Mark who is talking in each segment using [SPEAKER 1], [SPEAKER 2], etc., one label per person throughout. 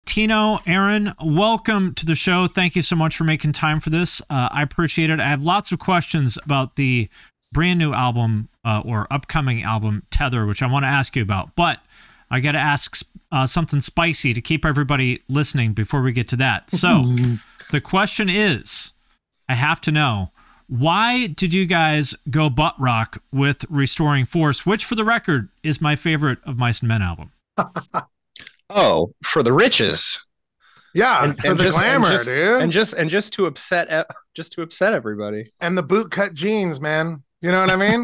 [SPEAKER 1] Tino, Aaron, welcome to the show. Thank you so much for making time for this. I appreciate it. I have lots of questions about the brand new album or upcoming album, Tether, which I want to ask you about. But I got to ask something spicy to keep everybody listening before we get to that. So the question is, I have to know, why did you guys go butt rock with Restoring Force, which, for the record, is my favorite of Mice and Men album?
[SPEAKER 2] Oh, for the riches.
[SPEAKER 3] Yeah, for the glamour, dude.
[SPEAKER 2] And just to upset everybody.
[SPEAKER 3] And the bootcut jeans, man. You know what I mean?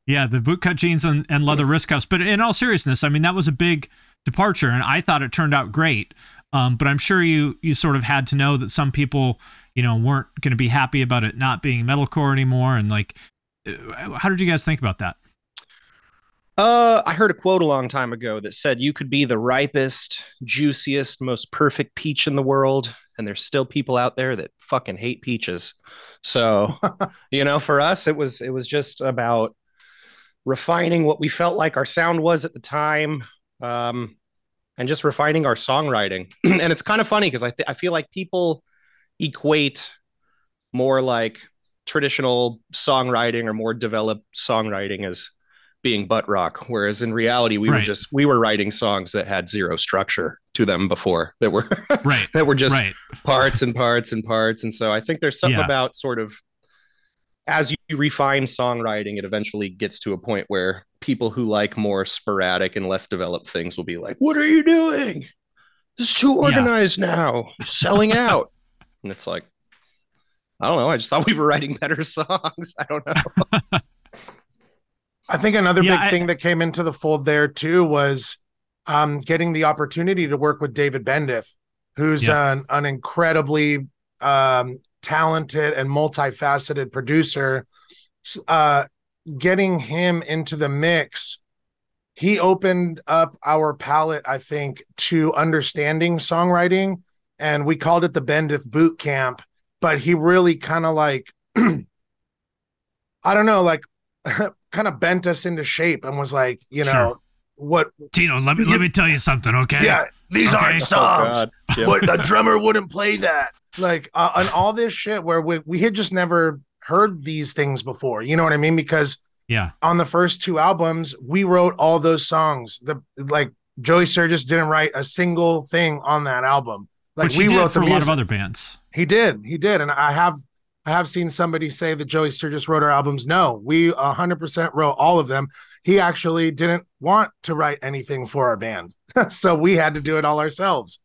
[SPEAKER 1] Yeah, the bootcut jeans and leather wrist cuffs. But in all seriousness, I mean, that was a big departure, and I thought it turned out great. But I'm sure you sort of had to know that some people, you know, weren't going to be happy about it not being metalcore anymore. And like, how did you guys think about that?
[SPEAKER 2] I heard a quote a long time ago that said you could be the ripest, juiciest, most perfect peach in the world, and there's still people out there that fucking hate peaches. So, you know, for us, it was just about refining what we felt like our sound was at the time, and just refining our songwriting. And it's kind of funny because I feel like people equate more like traditional songwriting or more developed songwriting as being butt rock, whereas in reality we were writing songs that had zero structure to them before, that were that were just parts and parts and parts. And so I think there's something about sort of, as you refine songwriting, it eventually gets to a point where people who like more sporadic and less developed things will be like, what are you doing? This is too organized now, selling out. And it's like, I don't know, I just thought we were writing better songs. I don't know.
[SPEAKER 3] I think another big thing that came into the fold there too was getting the opportunity to work with David Bendeth, who's an incredibly talented and multifaceted producer. Getting him into the mix, he opened up our palette, I think, to understanding songwriting, and we called it the Bendeth Boot Camp. But he really kind of like, I don't know, like, kind of bent us into shape and was like, you know, what,
[SPEAKER 1] Tino, let me tell you something, okay?
[SPEAKER 3] Yeah, these aren't songs. But the drummer wouldn't play that. Like, and all this shit where we had just never heard these things before. You know what I mean? Because on the first two albums, we wrote all those songs. Like Joey Sturgis didn't write a single thing on that album. Like, we wrote
[SPEAKER 1] for a lot of other bands.
[SPEAKER 3] He did. And I have seen somebody say that Joey Sturgis wrote our albums. No, we 100% wrote all of them. He actually didn't want to write anything for our band. So we had to do it all ourselves,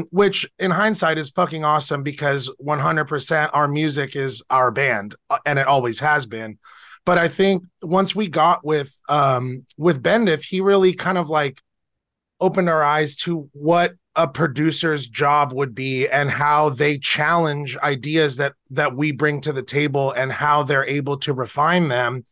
[SPEAKER 3] which in hindsight is fucking awesome, because 100% our music is our band, and it always has been. But I think once we got with Bendeth, he really kind of like opened our eyes to what a producer's job would be and how they challenge ideas that we bring to the table and how they're able to refine them.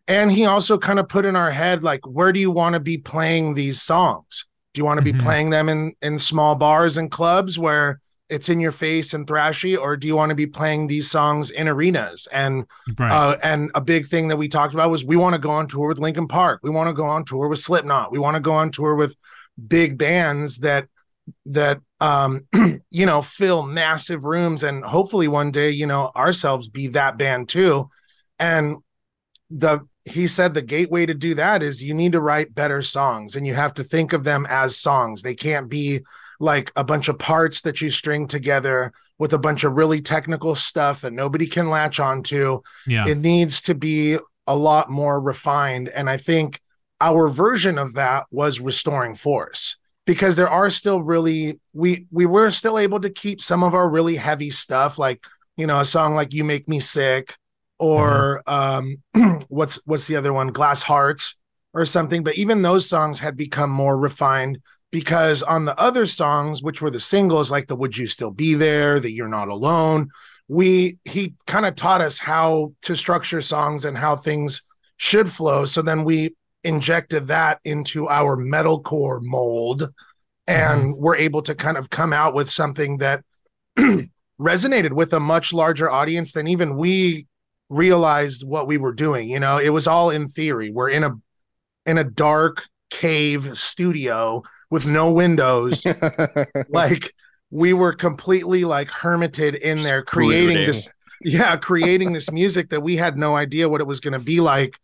[SPEAKER 3] And he also kind of put in our head, like, where do you want to be playing these songs? Do you want to be playing them in small bars and clubs where it's in your face and thrashy, or do you want to be playing these songs in arenas? And and a big thing that we talked about was we want to go on tour with Linkin Park. We want to go on tour with Slipknot. We want to go on tour with big bands that you know, fill massive rooms, and hopefully one day, you know, ourselves be that band too. And he said the gateway to do that is you need to write better songs, and you have to think of them as songs. They can't be like a bunch of parts that you string together with a bunch of really technical stuff that nobody can latch onto. It needs to be a lot more refined. And I think our version of that was Restoring Force, because there are still really, we were still able to keep some of our really heavy stuff, like, you know, a song like You Make Me Sick, or what's the other one, Glass Hearts or something. But even those songs had become more refined, because on the other songs, which were the singles, like the Would You Still Be There, the You're Not Alone, he kind of taught us how to structure songs and how things should flow. So then we injected that into our metalcore mold, and we're able to kind of come out with something that resonated with a much larger audience than even we realized what we were doing. You know, it was all in theory. We're in a dark cave studio with no windows. Like we were completely like hermited in there creating this music that we had no idea what it was going to be like,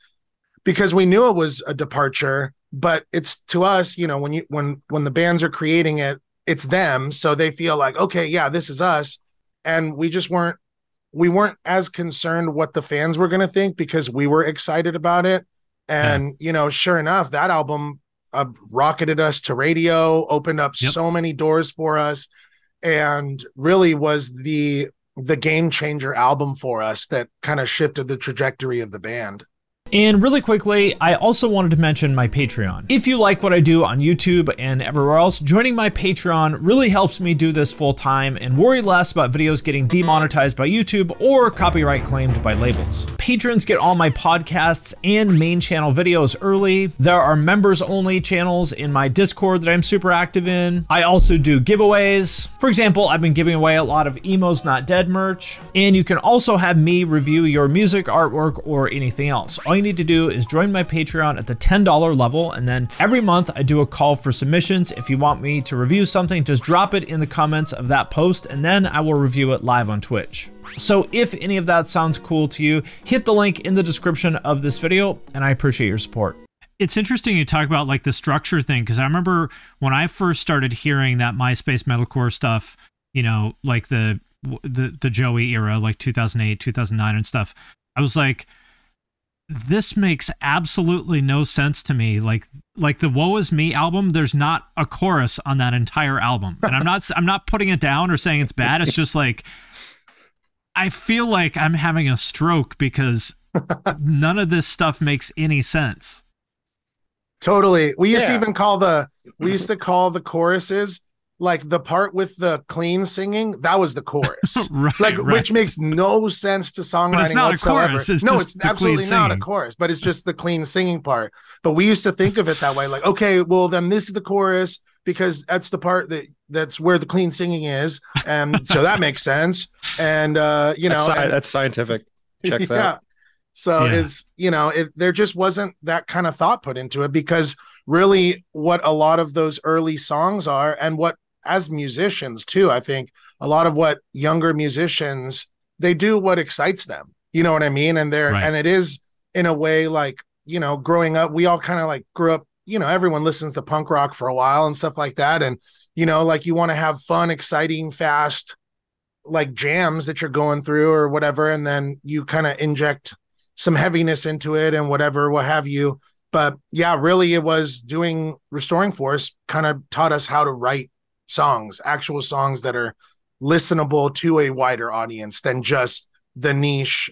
[SPEAKER 3] because we knew it was a departure, but it's to us, you know, when the bands are creating it, it's them. So they feel like, okay, yeah, this is us. And we weren't as concerned what the fans were going to think, because we were excited about it. And, you know, sure enough, that album rocketed us to radio, opened up so many doors for us, and really was the game changer album for us that kind of shifted the trajectory of the band.
[SPEAKER 1] And really quickly, I also wanted to mention my Patreon. If you like what I do on YouTube and everywhere else, joining my Patreon really helps me do this full time and worry less about videos getting demonetized by YouTube or copyright claimed by labels. Patrons get all my podcasts and main channel videos early. There are members only channels in my Discord that I'm super active in. I also do giveaways. For example, I've been giving away a lot of Emo's Not Dead merch. And you can also have me review your music, artwork, or anything else. All you need to do is join my Patreon at the $10 level, and then every month I do a call for submissions. If you want me to review something, just drop it in the comments of that post, and then I will review it live on Twitch. So if any of that sounds cool to you, hit the link in the description of this video, and I appreciate your support. It's interesting you talk about like the structure thing, because I remember when I first started hearing that MySpace metalcore stuff, you know, like the Joey era, like 2008, 2009 and stuff, I was like, this makes absolutely no sense to me. Like the Woe Is Me album, there's not a chorus on that entire album. And I'm not putting it down or saying it's bad. It's just like, I feel like I'm having a stroke because none of this stuff makes any sense.
[SPEAKER 3] Totally. We used to call the choruses, like the part with the clean singing, that was the chorus. Which makes no sense to songwriting
[SPEAKER 1] but it's not
[SPEAKER 3] whatsoever.
[SPEAKER 1] A chorus. It's
[SPEAKER 3] absolutely not a chorus, but it's just the clean singing part. But we used to think of it that way, like, okay, well then this is the chorus because that's the part that's where the clean singing is, and so that makes sense. And you know,
[SPEAKER 2] that's scientific. Checks out.
[SPEAKER 3] So it's, you know, there just wasn't that kind of thought put into it, because really what a lot of those early songs are, and what as musicians too, I think a lot of what younger musicians, they do what excites them. You know what I mean? And and it is in a way like, you know, growing up, we all kind of like grew up, you know, everyone listens to punk rock for a while and stuff like that. And, you know, like you want to have fun, exciting, fast, like jams that you're going through or whatever. And then you kind of inject some heaviness into it and whatever, what have you. But yeah, really it was Restoring Force kind of taught us how to write songs, actual songs that are listenable to a wider audience than just the niche,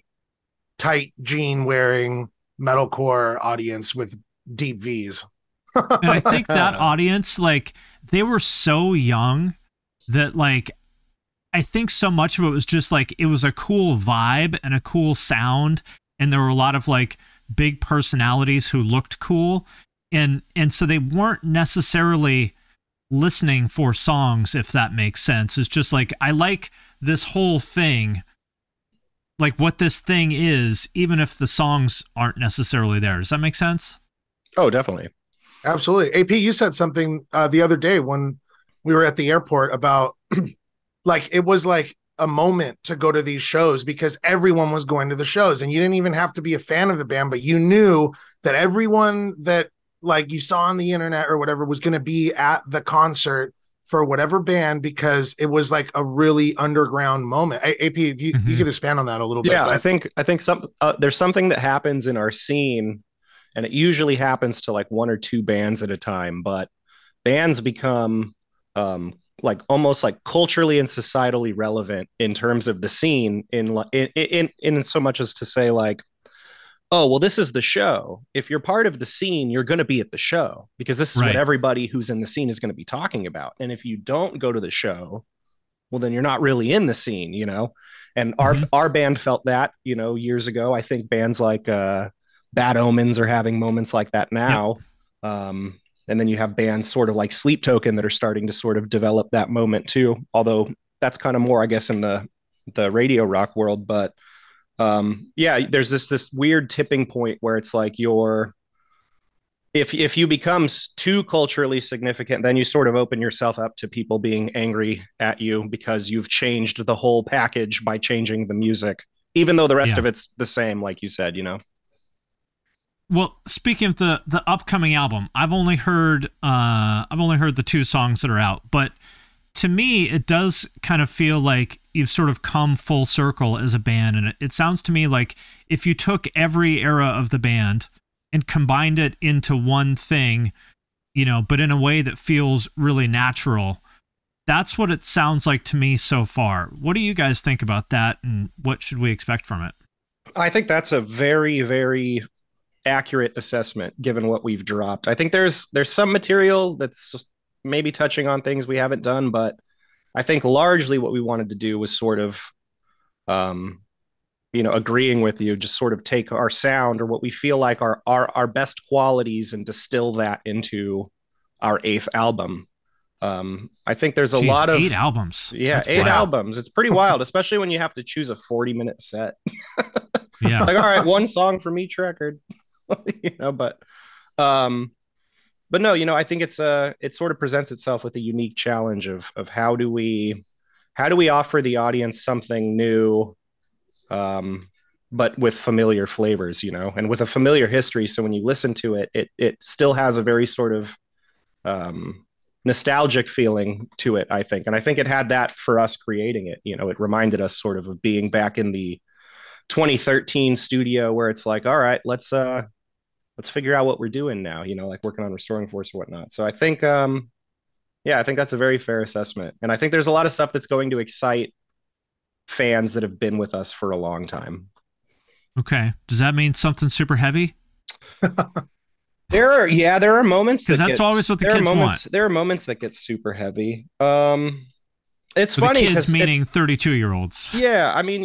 [SPEAKER 3] tight jean wearing metalcore audience with deep V's.
[SPEAKER 1] And I think that audience, like, they were so young that, like, I think so much of it was just like, it was a cool vibe and a cool sound. And there were a lot of like big personalities who looked cool. And so they weren't necessarily listening for songs, if that makes sense. It's just like, I like this whole thing, like what this thing is, even if the songs aren't necessarily there. Does that make sense?
[SPEAKER 2] Oh, definitely.
[SPEAKER 3] Absolutely. AP, you said something the other day when we were at the airport about like, it was like a moment to go to these shows because everyone was going to the shows, and you didn't even have to be a fan of the band, but you knew that everyone that like you saw on the internet or whatever was going to be at the concert for whatever band, because it was like a really underground moment. AP, you could expand on that a little bit.
[SPEAKER 2] Yeah,
[SPEAKER 3] but
[SPEAKER 2] I think there's something that happens in our scene, and it usually happens to like one or two bands at a time, but bands become like almost like culturally and societally relevant in terms of the scene in so much as to say like, oh, well, this is the show. If you're part of the scene, you're going to be at the show because this is what everybody who's in the scene is going to be talking about. And if you don't go to the show, well, then you're not really in the scene, you know? And our band felt that, you know, years ago. I think bands like Bad Omens are having moments like that now. Yep. And then you have bands sort of like Sleep Token that are starting to sort of develop that moment too. Although that's kind of more, I guess, in the radio rock world. But yeah, there's this weird tipping point where it's like you're if you become too culturally significant, then you sort of open yourself up to people being angry at you because you've changed the whole package by changing the music, even though the rest
[SPEAKER 1] Yeah.
[SPEAKER 2] of it's the same, like you said,
[SPEAKER 1] Well, speaking of the upcoming album, I've only heard the two songs that are out, but to me, it does kind of feel like you've sort of come full circle as a band, and it sounds to me like if you took every era of the band and combined it into one thing, but in a way that feels really natural. That's what it sounds like to me so far. What do you guys think about that, and what should we expect from it?
[SPEAKER 2] I think that's a very, very accurate assessment given what we've dropped. I think there's some material that's maybe touching on things we haven't done, but I think largely what we wanted to do was sort of agreeing with you, just sort of take our sound or what we feel like our best qualities and distill that into our eighth album. I think there's a lot of
[SPEAKER 1] 8 albums.
[SPEAKER 2] Yeah,
[SPEAKER 1] That's
[SPEAKER 2] 8
[SPEAKER 1] wild.
[SPEAKER 2] albums. It's pretty wild, especially when you have to choose a 40-minute set.
[SPEAKER 1] Yeah.
[SPEAKER 2] Like, all right, one song from each record. Um, but no, I think it sort of presents itself with a unique challenge of how do we offer the audience something new, but with familiar flavors, and with a familiar history. So when you listen to it, it still has a very sort of nostalgic feeling to it, I think. And I think it had that for us creating it. It reminded us sort of being back in the 2013 studio where it's like, all right, let's figure out what we're doing now, like working on Restoring Force or whatnot. So I think, I think that's a very fair assessment. And I think there's a lot of stuff that's going to excite fans that have been with us for a long time.
[SPEAKER 1] Okay. Does that mean something super heavy?
[SPEAKER 2] There are moments
[SPEAKER 1] because that's always what the kids want.
[SPEAKER 2] There are moments that get super heavy. It's
[SPEAKER 1] for
[SPEAKER 2] funny,
[SPEAKER 1] the kids meaning 32-year-olds.
[SPEAKER 2] Yeah, I mean,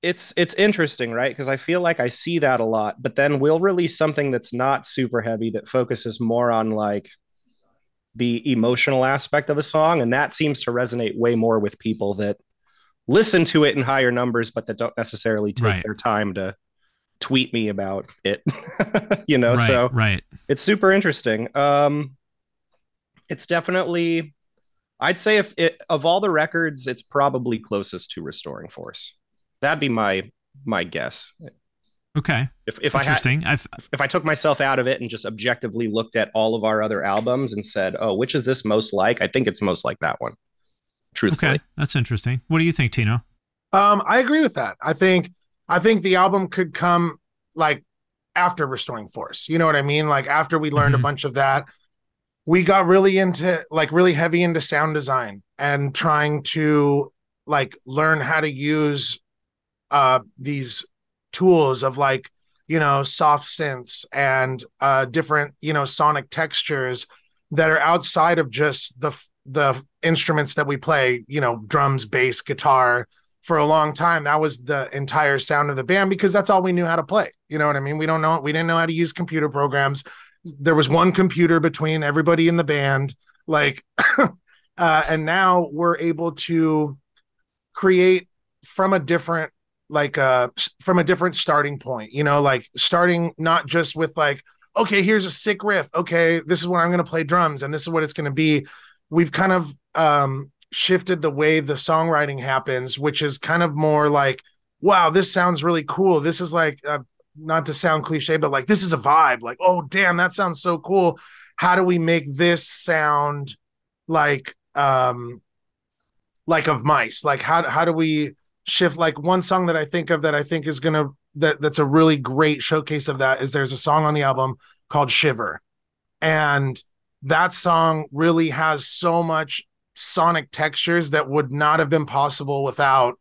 [SPEAKER 2] it's interesting, right? Because I feel like I see that a lot, but then we'll release something that's not super heavy that focuses more on like the emotional aspect of a song, and that seems to resonate way more with people that listen to it in higher numbers, but that don't necessarily take their time to tweet me about it. So it's super interesting. It's definitely, I'd say of all the records, it's probably closest to Restoring Force. That'd be my guess.
[SPEAKER 1] Okay.
[SPEAKER 2] If
[SPEAKER 1] interesting.
[SPEAKER 2] If I took myself out of it and just objectively looked at all of our other albums and said, oh, which is this most like? I think it's most like that one. Truthfully.
[SPEAKER 1] Okay, that's interesting. What do you think, Tino?
[SPEAKER 3] I agree with that. I think the album could come like after Restoring Force. You know what I mean? Like after we learned a bunch of that, we got really heavy into sound design and trying to like learn how to use these tools of like, soft synths and different, sonic textures that are outside of just the instruments that we play, drums, bass, guitar. For a long time, that was the entire sound of the band because that's all we knew how to play. You know what I mean? We didn't know how to use computer programs. There was one computer between everybody in the band, like, and now we're able to create from a different starting point, like starting not just with like, okay, here's a sick riff. Okay, this is what I'm going to play drums and this is what it's going to be. We've kind of shifted the way the songwriting happens, which is kind of more like, wow, this sounds really cool. This is like, not to sound cliche, but like, this is a vibe. Like, oh, damn, that sounds so cool. How do we make this sound like of Mice? Like, how do we shift? Like one song that I think of that I think is that's a really great showcase of that is there's a song on the album called Shiver. And that song really has so much sonic textures that would not have been possible without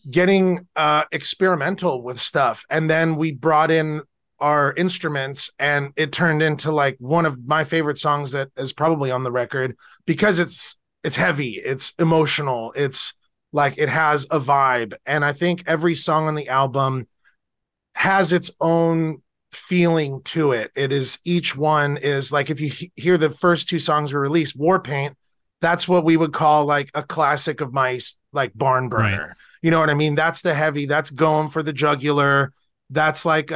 [SPEAKER 3] getting experimental with stuff. And then we brought in our instruments and it turned into like one of my favorite songs that is probably on the record because it's heavy, it's emotional, it's like it has a vibe. And I think every song on the album has its own feeling to it. Each one is like, if you hear the first 2 songs we released, Warpaint, that's what we would call like a classic of Mice, like barn burner. Right. You know what I mean? That's the heavy, that's going for the jugular. That's like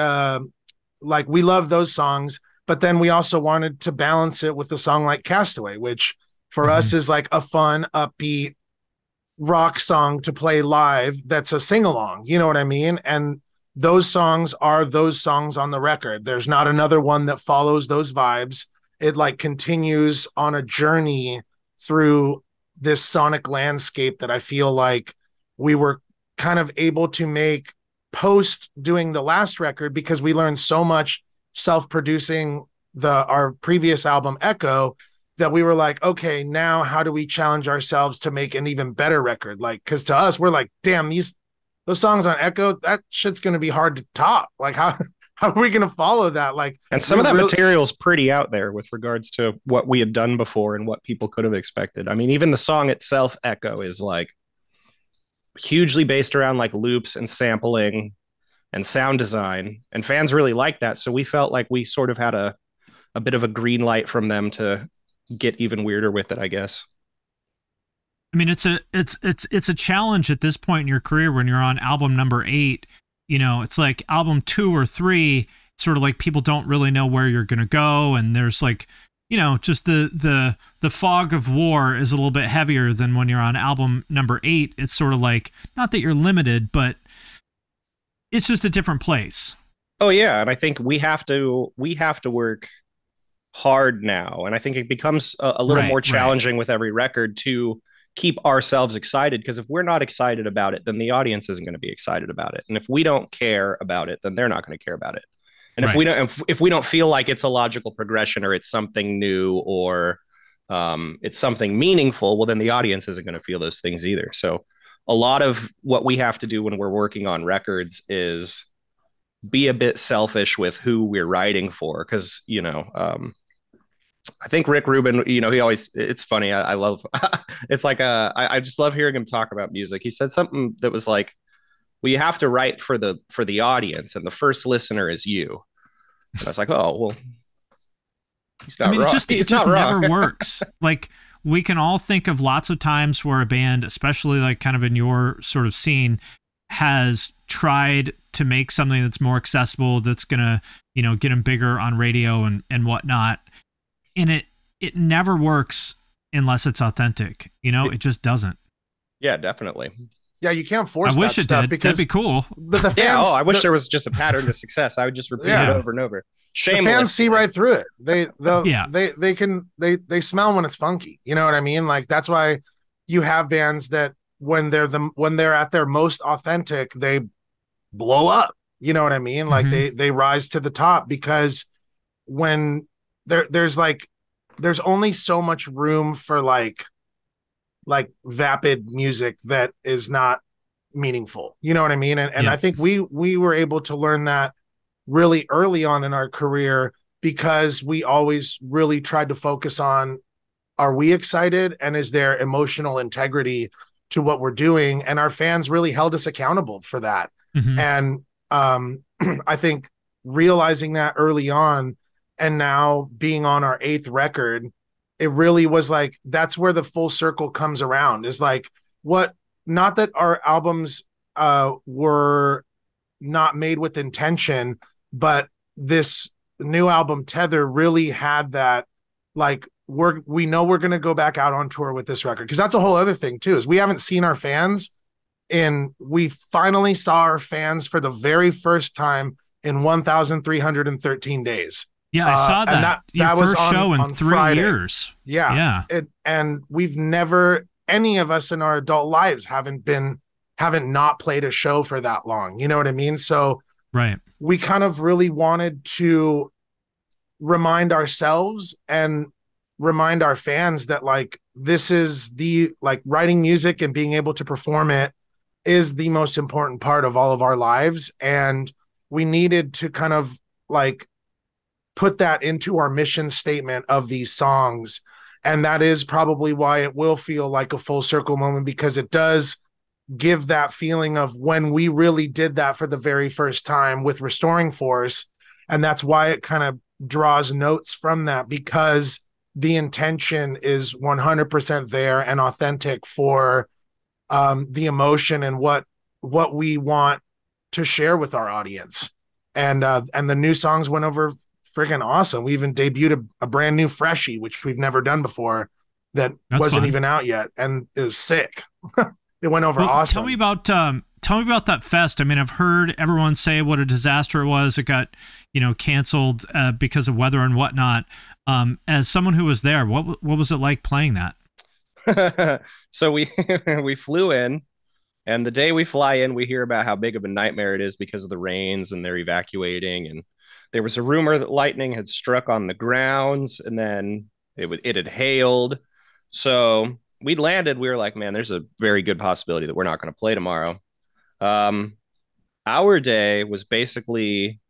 [SPEAKER 3] like we love those songs, but then we also wanted to balance it with a song like Castaway, which for us is like a fun, upbeat rock song to play live. That's a sing along. You know what I mean? And those songs are those songs on the record. There's not another one that follows those vibes. It like continues on a journey through this sonic landscape that I feel like we were kind of able to make post doing the last record, because we learned so much self-producing our previous album Echo, that we were like, okay, now how do we challenge ourselves to make an even better record? Like, because to us, we're like, damn, those songs on Echo, that shit's going to be hard to top. Like, how are we going to follow that? Like,
[SPEAKER 2] and some of that material's pretty out there with regards to what we had done before and what people could have expected. I mean, even the song itself, Echo, is like hugely based around like loops and sampling and sound design, and fans really like that. So we felt like we sort of had a bit of a green light from them to get even weirder with it, I guess.
[SPEAKER 1] I mean, it's a challenge at this point in your career when you're on album number 8. You know, it's like album 2 or 3, sort of like people don't really know where you're going to go, and there's like, you know, just the fog of war is a little bit heavier than when you're on album number 8. It's sort of like, not that you're limited, but it's just a different place.
[SPEAKER 2] Oh yeah, and I think we have to work hard now, and I think it becomes a little more challenging with every record to keep ourselves excited, because if we're not excited about it, then the audience isn't going to be excited about it, and if we don't care about it, then they're not going to care about it. And if we don't feel like it's a logical progression, or it's something new, or it's something meaningful, well, then the audience isn't going to feel those things either. So a lot of what we have to do when we're working on records is be a bit selfish with who we're writing for, because you know, I think Rick Rubin, you know, it's funny. I love, it's like, I just love hearing him talk about music. He said something that was like, well, you have to write for the audience, and the first listener is you. And I was like, oh, well, he's not wrong.
[SPEAKER 1] It just never works. Like, we can all think of lots of times where a band, especially like kind of in your sort of scene, has tried to make something that's more accessible, that's going to, you know, get them bigger on radio and whatnot. And it never works unless it's authentic. You know, it just doesn't.
[SPEAKER 2] Yeah, definitely.
[SPEAKER 3] Yeah, you can't force
[SPEAKER 1] I wish
[SPEAKER 3] that
[SPEAKER 1] it
[SPEAKER 3] stuff
[SPEAKER 1] did.
[SPEAKER 3] because
[SPEAKER 1] that'd be cool.
[SPEAKER 3] The fans,
[SPEAKER 2] I wish there was just a pattern to success. I would just repeat it over and over. Shameless.
[SPEAKER 3] The fans see right through it. They smell when it's funky. You know what I mean? Like, that's why you have bands that when they're at their most authentic, they blow up. You know what I mean? Like they rise to the top, because when there's only so much room for like vapid music that is not meaningful. You know what I mean? And I think we were able to learn that really early on in our career, because we always really tried to focus on, are we excited, and is there emotional integrity to what we're doing? And our fans really held us accountable for that. And I think realizing that early on, and now being on our 8th record, it really was like, that's where the full circle comes around, is like, not that our albums were not made with intention, but this new album Tether really had that, like, we know we're going to go back out on tour with this record, because that's a whole other thing too, is we haven't seen our fans, and we finally saw our fans for the very first time in 1,313 days.
[SPEAKER 1] Yeah, I saw that. Your first show in 3
[SPEAKER 3] Friday.
[SPEAKER 1] Years.
[SPEAKER 3] Yeah. And we've never, any of us in our adult lives haven't not played a show for that long. You know what I mean? So we kind of really wanted to remind ourselves and remind our fans that, like, this is writing music and being able to perform it is the most important part of all of our lives. And we needed to kind of like put that into our mission statement of these songs. And that is probably why it will feel like a full circle moment, because it does give that feeling of when we really did that for the very first time with Restoring Force. And that's why it kind of draws notes from that, because the intention is 100% there and authentic for the emotion and what we want to share with our audience. and the new songs went over freaking awesome. We even debuted a brand new freshie, which we've never done before, that
[SPEAKER 1] That's
[SPEAKER 3] wasn't
[SPEAKER 1] fun.
[SPEAKER 3] even out yet, and it was sick. It went over
[SPEAKER 1] Well,
[SPEAKER 3] awesome.
[SPEAKER 1] tell me about that fest. I mean, I've heard everyone say what a disaster it was. It got, canceled because of weather and whatnot. As someone who was there, what was it like playing that?
[SPEAKER 2] So we flew in, and the day we fly in, we hear about how big of a nightmare it is because of the rains, and they're evacuating. And there was a rumor that lightning had struck on the grounds, and then it had hailed. So we landed. We were like, man, there's a very good possibility that we're not going to play tomorrow. Um, our day was basically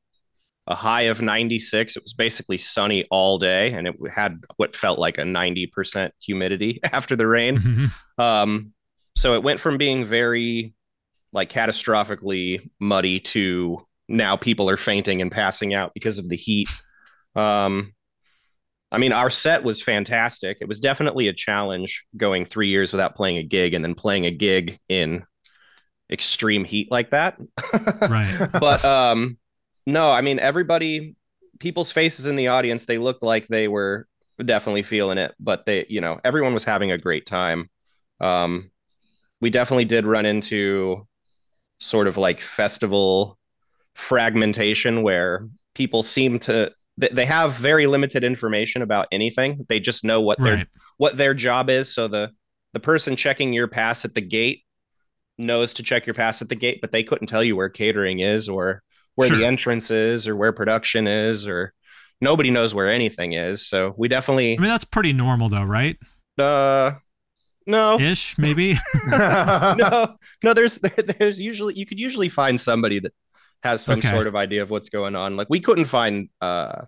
[SPEAKER 2] a high of 96. It was basically sunny all day, and it had what felt like a 90% humidity after the rain. So it went from being very like catastrophically muddy to now people are fainting and passing out because of the heat. I mean, our set was fantastic. It was definitely a challenge going 3 years without playing a gig and then playing a gig in extreme heat like that.
[SPEAKER 1] Right.
[SPEAKER 2] But no, I mean, people's faces in the audience, they looked like they were definitely feeling it, but everyone was having a great time. We definitely did run into sort of like festival fragmentation where people seem to they have very limited information about anything. They just know what their job is. So the person checking your pass at the gate knows to check your pass at the gate, but they couldn't tell you where catering is or where the entrance is or where production is, or nobody knows where anything is. So we definitely,
[SPEAKER 1] I mean, that's pretty normal though, right?
[SPEAKER 2] No.
[SPEAKER 1] Ish, maybe.
[SPEAKER 2] No, there's usually, you could usually find somebody that has some sort of idea of what's going on. Like we couldn't find the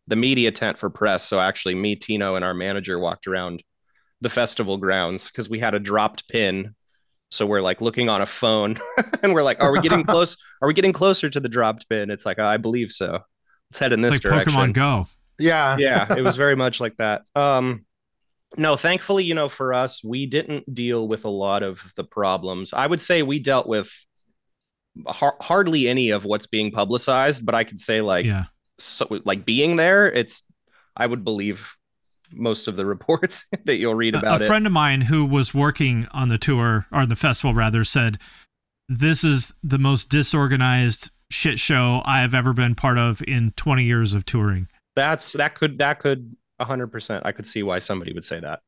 [SPEAKER 2] media tent for press. So actually me, Tino, and our manager walked around the festival grounds because we had a dropped pin. So we're like looking on a phone and we're like, are we getting close? Are we getting closer to the dropped pin? It's like, I believe so. Let's head in this direction.
[SPEAKER 1] Pokemon Go.
[SPEAKER 3] Yeah.
[SPEAKER 2] Yeah, it was very much like that. No, thankfully, for us, we didn't deal with a lot of the problems. I would say we dealt with hardly any of what's being publicized, but I could say like being there, I would believe most of the reports that you'll read about it.
[SPEAKER 1] A friend of mine who was working on the tour, or the festival rather, said this is the most disorganized shit show I have ever been part of in 20 years of touring.
[SPEAKER 2] That could 100%. I could see why somebody would say that.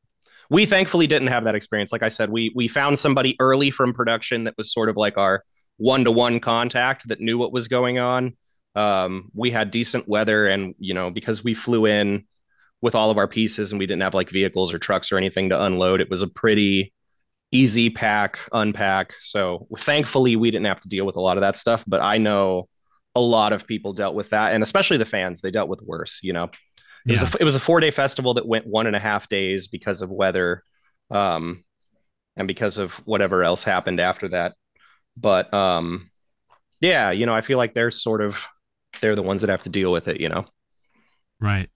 [SPEAKER 2] We thankfully didn't have that experience. Like I said, we found somebody early from production that was sort of like our one-to-one contact that knew what was going on. We had decent weather, and because we flew in with all of our pieces and we didn't have like vehicles or trucks or anything to unload, it was a pretty easy unpack. So thankfully we didn't have to deal with a lot of that stuff, but I know a lot of people dealt with that, and especially the fans, they dealt with worse. It was a 4-day festival that went 1.5 days because of weather, and because of whatever else happened after that. But yeah, I feel like they're the ones that have to deal with it.
[SPEAKER 1] Right.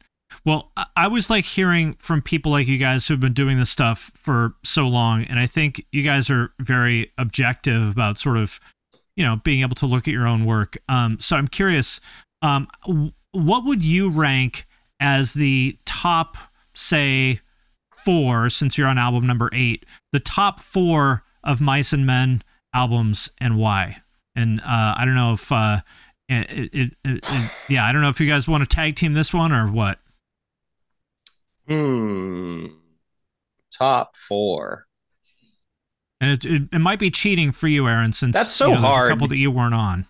[SPEAKER 1] Well, I was like hearing from people like you guys who've been doing this stuff for so long, and I think you guys are very objective about sort of, being able to look at your own work. So I'm curious, what would you rank as the top, say, 4, since you're on album number 8, the top 4 of Mice and Men albums, and why? And I don't know if I don't know if you guys want to tag team this one or what.
[SPEAKER 2] Top 4.
[SPEAKER 1] And it might be cheating for you, Aaron, since
[SPEAKER 2] that's so hard.
[SPEAKER 1] There's a couple that you weren't on.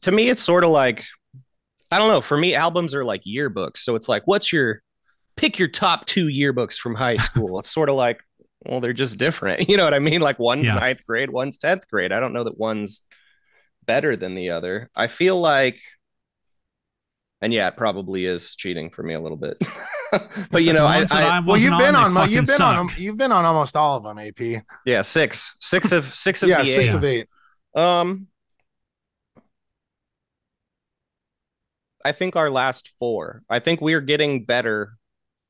[SPEAKER 2] To me, it's sort of like, I don't know. For me, albums are like yearbooks. So it's like, pick your top 2 yearbooks from high school. It's sort of like, well, they're just different. You know what I mean? Like one's 9th grade, one's 10th grade. I don't know that one's better than the other. I feel like, and yeah, it probably is cheating for me a little bit. But you've
[SPEAKER 3] been on almost all of them, AP.
[SPEAKER 2] Yeah, 6 of
[SPEAKER 3] yeah,
[SPEAKER 2] the
[SPEAKER 3] 6 of 8.
[SPEAKER 2] I think our last 4. I think we're getting better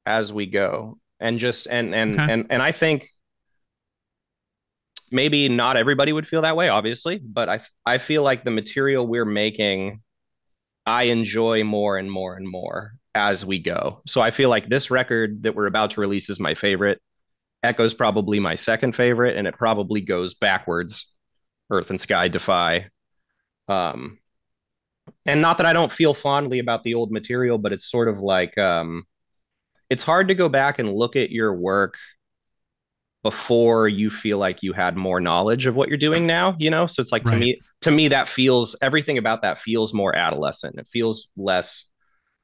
[SPEAKER 2] as we go, and I think maybe not everybody would feel that way, obviously, but I feel like the material we're making I enjoy more and more and more as we go. So I feel like this record that we're about to release is my favorite. Echo's probably my second favorite, and it probably goes backwards. Earth and Sky Defy. Um, and not that I don't feel fondly about the old material, but it's sort of like it's hard to go back and look at your work before you feel like you had more knowledge of what you're doing now, you know? So it's like
[SPEAKER 1] Right.
[SPEAKER 2] to me that feels everything about that feels more adolescent. It feels less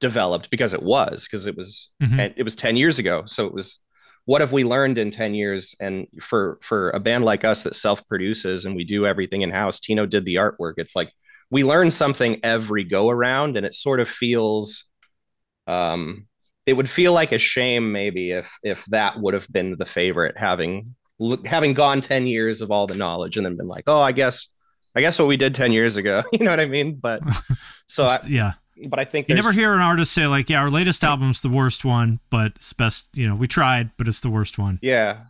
[SPEAKER 2] developed because
[SPEAKER 1] Hmm.
[SPEAKER 2] it was 10 years ago. So it was what have we learned in 10 years? And for a band like us that self-produces and we do everything in-house, Tino did the artwork. It's like we learn something every go around, and it sort of feels it would feel like a shame maybe if that would have been the favorite, having gone 10 years of all the knowledge and then been like, oh, I guess what we did 10 years ago. You know what I mean? But so
[SPEAKER 1] Yeah.
[SPEAKER 2] but I think
[SPEAKER 1] You never hear an artist say like, yeah, our latest album's the worst one, but it's best, you know, we tried, but it's the worst one.
[SPEAKER 2] yeah.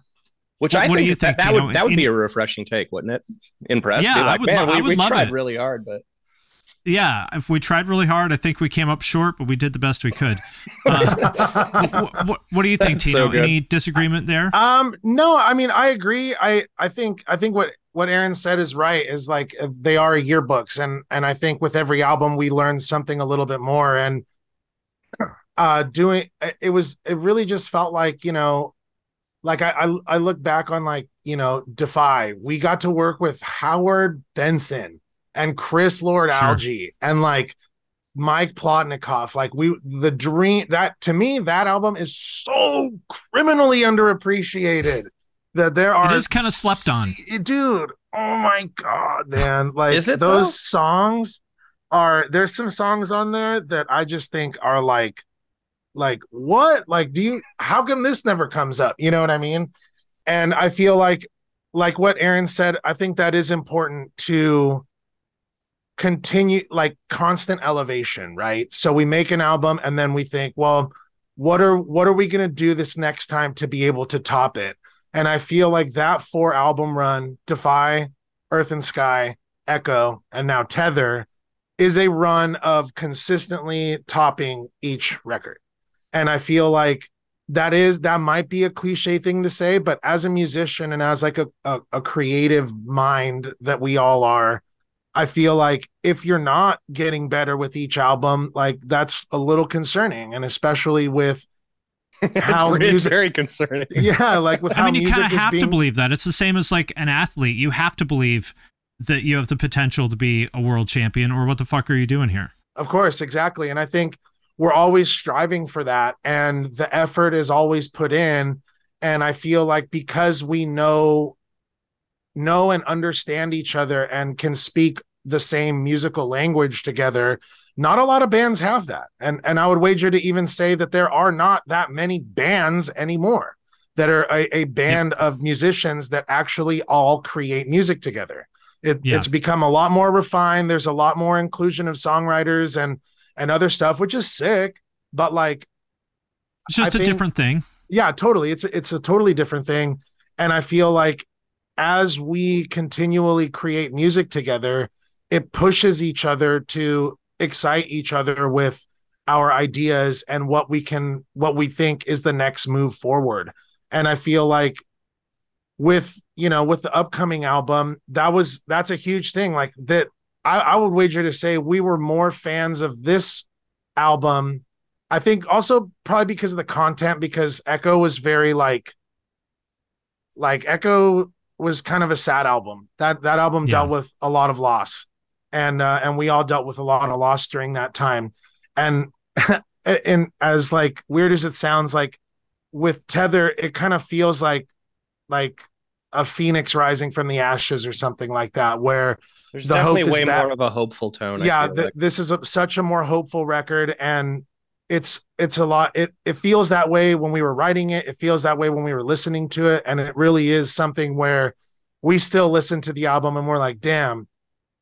[SPEAKER 2] Which
[SPEAKER 1] What
[SPEAKER 2] I
[SPEAKER 1] do
[SPEAKER 2] think
[SPEAKER 1] you think,
[SPEAKER 2] that
[SPEAKER 1] Tino?
[SPEAKER 2] would be a refreshing take, wouldn't it? In press,
[SPEAKER 1] Yeah,
[SPEAKER 2] be like, man,
[SPEAKER 1] I would
[SPEAKER 2] we
[SPEAKER 1] love
[SPEAKER 2] tried
[SPEAKER 1] it.
[SPEAKER 2] really hard, but
[SPEAKER 1] Yeah, if we tried really hard, I think we came up short, but we did the best we could. What do you think,
[SPEAKER 2] That's
[SPEAKER 1] Tino?
[SPEAKER 2] so good.
[SPEAKER 1] Any disagreement there?
[SPEAKER 3] No, I mean, I agree. I think what Aaron said is right, is like they are yearbooks, and I think with every album we learn something a little bit more. And doing it really just felt like, you know, like I look back on, like, you know, Defy. We got to work with Howard Benson and Chris Lord
[SPEAKER 1] Sure.
[SPEAKER 3] Alge and like Mike Plotnikoff. Like the dream, that to me, that album is so criminally underappreciated that there are.
[SPEAKER 1] It is kind of slept on.
[SPEAKER 3] Dude. Oh my God, man. Like
[SPEAKER 2] Is it,
[SPEAKER 3] those
[SPEAKER 2] though?
[SPEAKER 3] songs there's some songs on there that I just think are like what? Like, how come this never comes up? You know what I mean? And I feel like what Aaron said, I think that is important to continue, like constant elevation, right? So we make an album and then we think, well, what are we going to do this next time to be able to top it? And I feel like that 4 album run, Defy, Earth and Sky, Echo, and now Tether, is a run of consistently topping each record. And I feel like that might be a cliche thing to say, but as a musician and as like a creative mind that we all are, I feel like if you're not getting better with each album, like that's a little concerning. And especially with how
[SPEAKER 2] it's
[SPEAKER 3] music,
[SPEAKER 2] very concerning.
[SPEAKER 3] yeah, like with how
[SPEAKER 1] I mean, you
[SPEAKER 3] music
[SPEAKER 1] kind of
[SPEAKER 3] is
[SPEAKER 1] have
[SPEAKER 3] being,
[SPEAKER 1] to believe that. It's the same as like an athlete. You have to believe that you have the potential to be a world champion, or what the fuck are you doing here?
[SPEAKER 3] of course, exactly. And I think we're always striving for that, and the effort is always put in. And I feel like because we know and understand each other and can speak the same musical language together, not a lot of bands have that. And I would wager to even say that there are not that many bands anymore that are a band of musicians that actually all create music together. It's become a lot more refined. There's a lot more inclusion of songwriters and other stuff, which is sick, but like,
[SPEAKER 1] It's just a different thing.
[SPEAKER 3] yeah, totally. It's a totally different thing. And I feel like as we continually create music together, it pushes each other to excite each other with our ideas and what we think is the next move forward. And I feel like with the upcoming album, that's a huge thing. Like that, I would wager to say we were more fans of this album. I think also probably because of the content, because Echo was very like Echo was kind of a sad album. That album dealt with a lot of loss, and we all dealt with a lot of loss during that time. And and as like weird as it sounds, like with Tether, it kind of feels like a phoenix rising from the ashes or something like that, where
[SPEAKER 2] There's
[SPEAKER 3] the
[SPEAKER 2] definitely
[SPEAKER 3] hope is
[SPEAKER 2] way
[SPEAKER 3] back.
[SPEAKER 2] more of a hopeful tone.
[SPEAKER 3] Yeah,
[SPEAKER 2] I feel like.
[SPEAKER 3] this is such a more hopeful record, and it's a lot. It feels that way when we were writing it. It feels that way when we were listening to it, and it really is something where we still listen to the album and we're like, damn,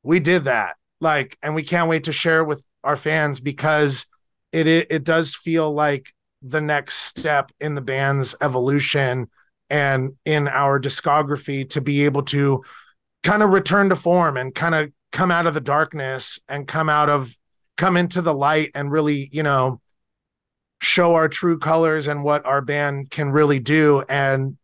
[SPEAKER 3] we did that. Like, and we can't wait to share it with our fans, because it does feel like the next step in the band's evolution and in our discography, to be able to kind of return to form and kind of come out of the darkness and come out of come into the light and really, show our true colors and what our band can really do. And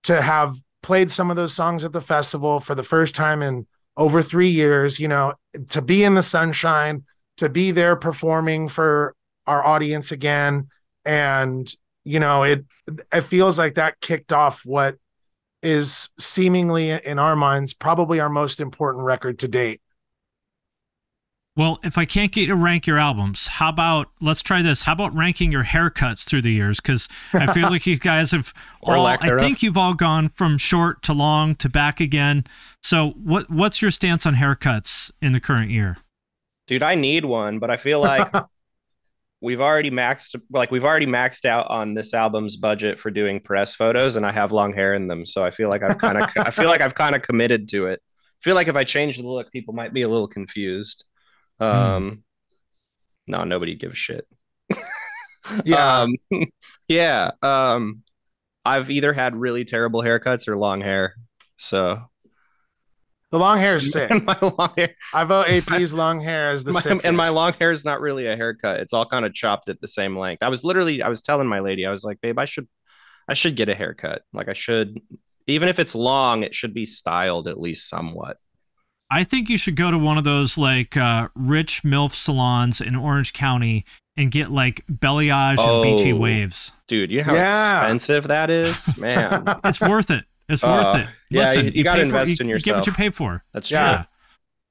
[SPEAKER 3] to have played some of those songs at the festival for the first time in over 3 years, to be in the sunshine, to be there performing for our audience again. And, it feels like that kicked off what is seemingly in our minds, probably our most important record to date.
[SPEAKER 1] Well, if I can't get you to rank your albums, let's try this. How about ranking your haircuts through the years? Because I feel like you guys have you've all gone from short to long to back again. So what's your stance on haircuts in the current year?
[SPEAKER 2] Dude, I need one, but I feel like we've already maxed out on this album's budget for doing press photos, and I have long hair in them. So I feel like I've kind of committed to it. I feel like if I change the look, people might be a little confused. No, nobody gives a shit.
[SPEAKER 3] Yeah.
[SPEAKER 2] Yeah. I've either had really terrible haircuts or long hair. So
[SPEAKER 3] the long hair is sick.
[SPEAKER 2] My long hair.
[SPEAKER 3] I vote AP's long hair as the sickest.
[SPEAKER 2] And my long hair is not really a haircut. It's all kind of chopped at the same length. I was telling my lady, I was like, babe, I should get a haircut. Like I should, even if it's long, it should be styled at least somewhat.
[SPEAKER 1] I think you should go to one of those like rich MILF salons in Orange County and get like balayage and beachy waves.
[SPEAKER 2] Dude, you know how expensive that is? Man.
[SPEAKER 1] It's worth it. It's worth it. Listen,
[SPEAKER 2] you got to invest in yourself.
[SPEAKER 1] You get what you pay for.
[SPEAKER 2] That's true. Yeah,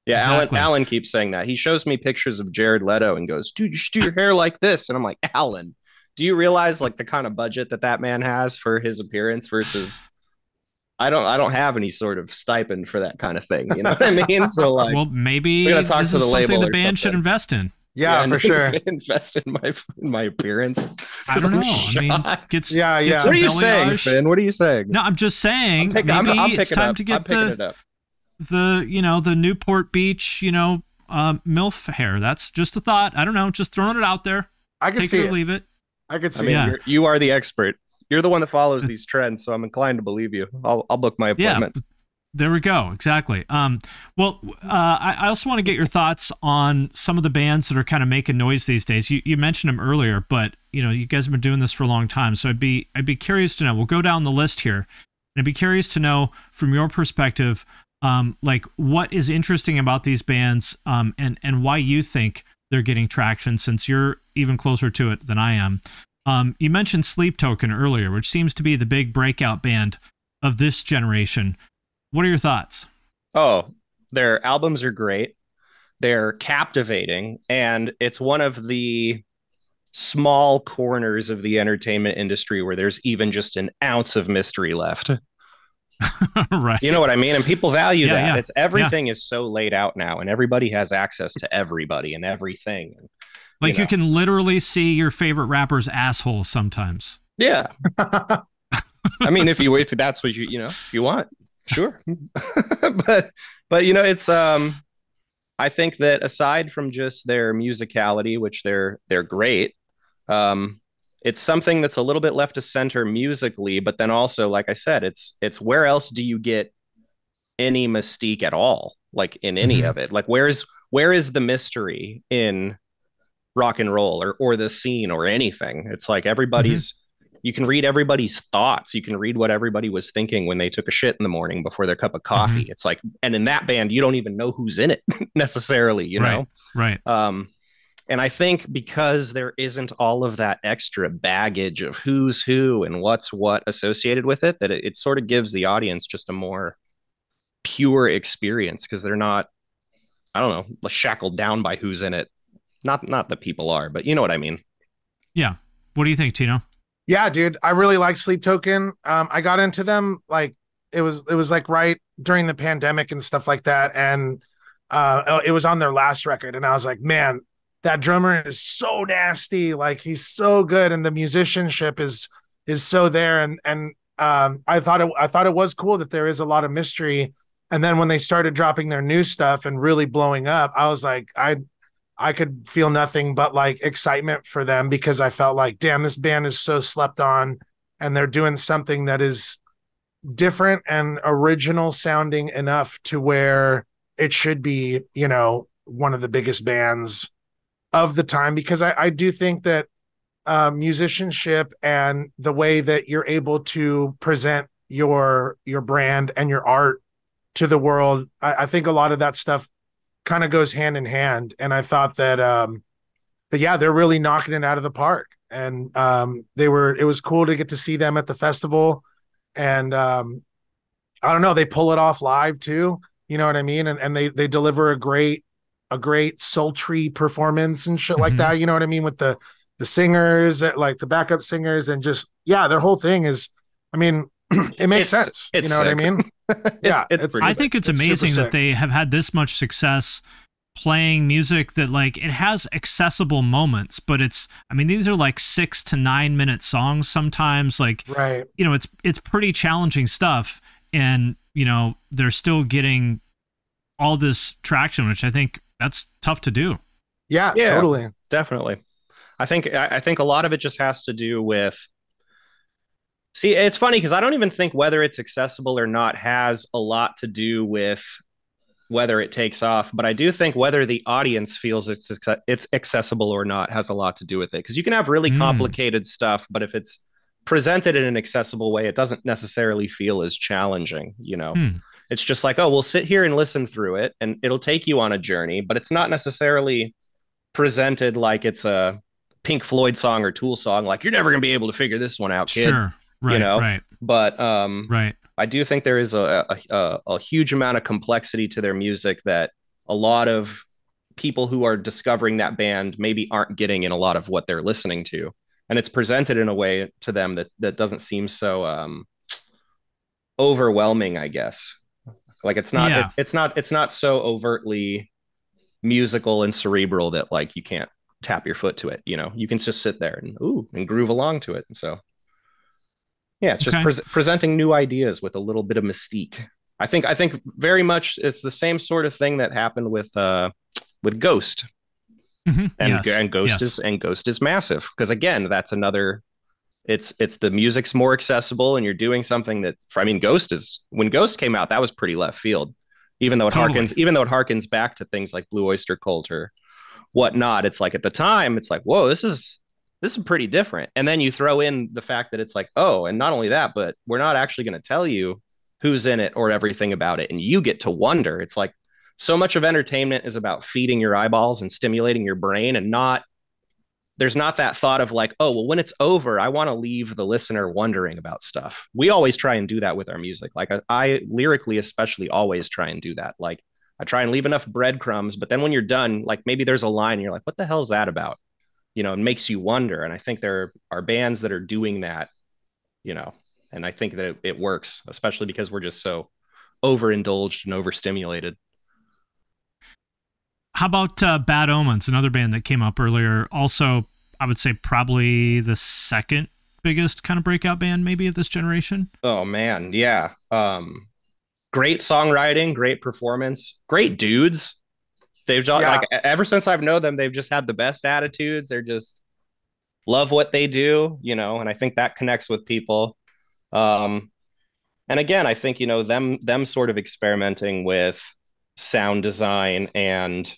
[SPEAKER 2] exactly. Alan keeps saying that. He shows me pictures of Jared Leto and goes, dude, you should do your hair like this. And I'm like, Alan, do you realize like the kind of budget that man has for his appearance versus... I don't have any sort of stipend for that kind of thing. You know what I mean? So like,
[SPEAKER 1] well, maybe this is something the band should invest in.
[SPEAKER 3] Yeah, for sure.
[SPEAKER 2] Invest in my appearance.
[SPEAKER 1] I don't know. I mean,
[SPEAKER 2] What are you saying, Finn? What are you saying?
[SPEAKER 1] No, I'm just saying. Maybe it's time to get the Newport Beach, MILF hair. That's just a thought. I don't know. Just throwing it out there.
[SPEAKER 3] I can see it.
[SPEAKER 1] Leave it.
[SPEAKER 3] I could see it.
[SPEAKER 2] You are the expert. You're the one that follows these trends, so I'm inclined to believe you. I'll book my appointment.
[SPEAKER 1] Yeah, there we go. Exactly. I also want to get your thoughts on some of the bands that are kind of making noise these days. You mentioned them earlier, but you guys have been doing this for a long time, so I'd be curious to know. We'll go down the list here, and I'd be curious to know from your perspective, like what is interesting about these bands, and why you think they're getting traction, since you're even closer to it than I am. You mentioned Sleep Token earlier, which seems to be the big breakout band of this generation. What are your thoughts?
[SPEAKER 2] Oh, their albums are great. They're captivating. And it's one of the small corners of the entertainment industry where there's even just an ounce of mystery left.
[SPEAKER 1] Right.
[SPEAKER 2] You know what I mean? And people value that. Yeah. It's everything is so laid out now, and everybody has access to everybody and everything.
[SPEAKER 1] Like you can literally see your favorite rapper's asshole sometimes.
[SPEAKER 2] Yeah. I mean, if that's what if you want, sure. but it's I think that aside from just their musicality, which they're great, it's something that's a little bit left to center musically, but then also, like I said, it's where else do you get any mystique at all? Like in any of it? Like where is the mystery in rock and roll or the scene or anything? It's like everybody's you can read everybody's thoughts. You can read what everybody was thinking when they took a shit in the morning before their cup of coffee. It's like, and in that band, you don't even know who's in it necessarily, you know?
[SPEAKER 1] Right.
[SPEAKER 2] And I think because there isn't all of that extra baggage of who's who and what's what associated with it, that it sort of gives the audience just a more pure experience, because they're not, I don't know, shackled down by who's in it. Not that people are, but you know what I mean? Yeah.
[SPEAKER 1] What do you think, Tino?
[SPEAKER 3] Yeah, dude, I really like Sleep Token. I got into them like it was like right during the pandemic and stuff like that, and it was on their last record, and I was like, man, that drummer is so nasty, like he's so good, and the musicianship is so there, and I thought it was cool that there is a lot of mystery, and then when they started dropping their new stuff and really blowing up, I was like, I could feel nothing but like excitement for them, because I felt like, damn, this band is so slept on, and they're doing something that is different and original sounding enough to where it should be, one of the biggest bands of the time, because I do think that musicianship and the way that you're able to present your brand and your art to the world, I think a lot of that stuff kind of goes hand in hand. And I thought that yeah, they're really knocking it out of the park. And it was cool to get to see them at the festival. And I don't know, they pull it off live too. You know what I mean? And they deliver a great sultry performance and shit like that. You know what I mean? With the singers, like the backup singers, and just, yeah, their whole thing is, I mean, it makes sense. You know what I mean? Yeah.
[SPEAKER 1] I think it's amazing that they have had this much success playing music that, like, it has accessible moments, but I mean, these are like 6 to 9 minute songs sometimes, like,
[SPEAKER 3] right.
[SPEAKER 1] You know, it's pretty challenging stuff. And, you know, they're still getting all this traction, which I think that's tough to do.
[SPEAKER 3] Yeah, totally.
[SPEAKER 2] Definitely. I think a lot of it just has to do with, see, it's funny because I don't even think whether it's accessible or not has a lot to do with whether it takes off, but I do think whether the audience feels it's accessible or not has a lot to do with it. Because you can have really complicated stuff, but if it's presented in an accessible way, it doesn't necessarily feel as challenging, you know? It's just like, oh, we'll sit here and listen through it, and it'll take you on a journey, but it's not necessarily presented like it's a Pink Floyd song or Tool song, like, you're never going to be able to figure this one out, kid.
[SPEAKER 1] Sure. Right,
[SPEAKER 2] you know?
[SPEAKER 1] Right.
[SPEAKER 2] But
[SPEAKER 1] right.
[SPEAKER 2] I do think there is a huge amount of complexity to their music that a lot of people who are discovering that band maybe aren't getting in a lot of what they're listening to. And it's presented in a way to them that doesn't seem so overwhelming, I guess. Like, it's not so overtly musical and cerebral that, like, you can't tap your foot to it. You know, you can just sit there and groove along to it. And so, yeah, it's just presenting new ideas with a little bit of mystique. I think very much it's the same sort of thing that happened with Ghost. And Ghost is massive, because again, that's another, it's the music's more accessible, and you're doing something that, I mean, when Ghost came out, that was pretty left field, even though it harkens back to things like Blue Oyster Cult or whatnot. It's like, at the time, it's like, whoa, this is pretty different. And then you throw in the fact that it's like, oh, and not only that, but we're not actually going to tell you who's in it or everything about it, and you get to wonder. It's like, so much of entertainment is about feeding your eyeballs and stimulating your brain, and there's not that thought of like, oh, well, when it's over, I want to leave the listener wondering about stuff. We always try and do that with our music. Like, I lyrically especially always try and do that. Like, I try and leave enough breadcrumbs, but then when you're done, like, maybe there's a line and you're like, what the hell is that about? You know, it makes you wonder. And I think there are bands that are doing that, you know, and I think that it works, especially because we're just so overindulged and overstimulated.
[SPEAKER 1] How about Bad Omens, another band that came up earlier? Also, I would say probably the second biggest kind of breakout band maybe of this generation.
[SPEAKER 2] Oh, man. Yeah. Great songwriting, great performance, great dudes. They've just, like, ever since I've known them, they've just had the best attitudes. They're just love what they do, you know, and I think that connects with people. And again, I think, you know, them sort of experimenting with sound design, and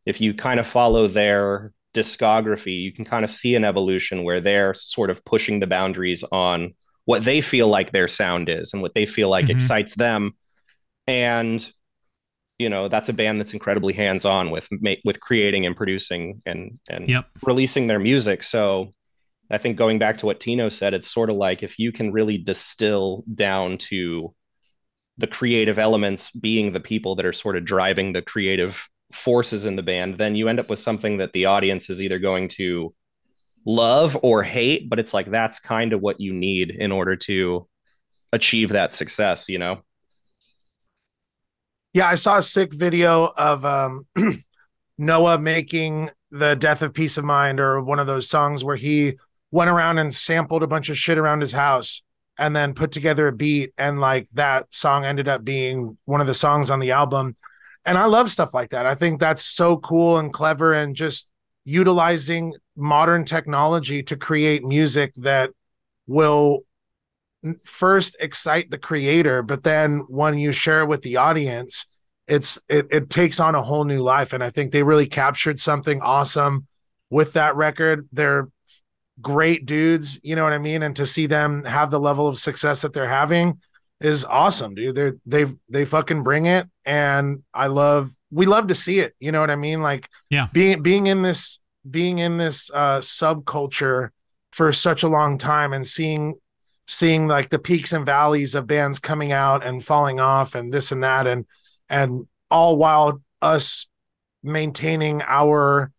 [SPEAKER 2] if you kind of follow their discography, you can kind of see an evolution where they're sort of pushing the boundaries on what they feel like their sound is and what they feel like excites them. And, you know, that's a band that's incredibly hands-on with creating and producing and releasing their music. So I think, going back to what Tino said, it's sort of like, if you can really distill down to the creative elements being the people that are sort of driving the creative forces in the band, then you end up with something that the audience is either going to love or hate, but it's like, that's kind of what you need in order to achieve that success, you know?
[SPEAKER 3] Yeah, I saw a sick video of Noah making the Death of Peace of Mind, or one of those songs where he went around and sampled a bunch of shit around his house and then put together a beat, and like, that song ended up being one of the songs on the album. And I love stuff like that. I think that's so cool and clever, and just utilizing modern technology to create music that will first excite the creator, but then when you share it with the audience, it takes on a whole new life. And I think they really captured something awesome with that record. They're great dudes, you know what I mean? And to see them have the level of success that they're having is awesome, dude. They fucking bring it, and we love to see it, you know what I mean? Like,
[SPEAKER 1] Yeah.
[SPEAKER 3] being in this subculture for such a long time, and seeing like the peaks and valleys of bands coming out and falling off and this and that, and all while us maintaining our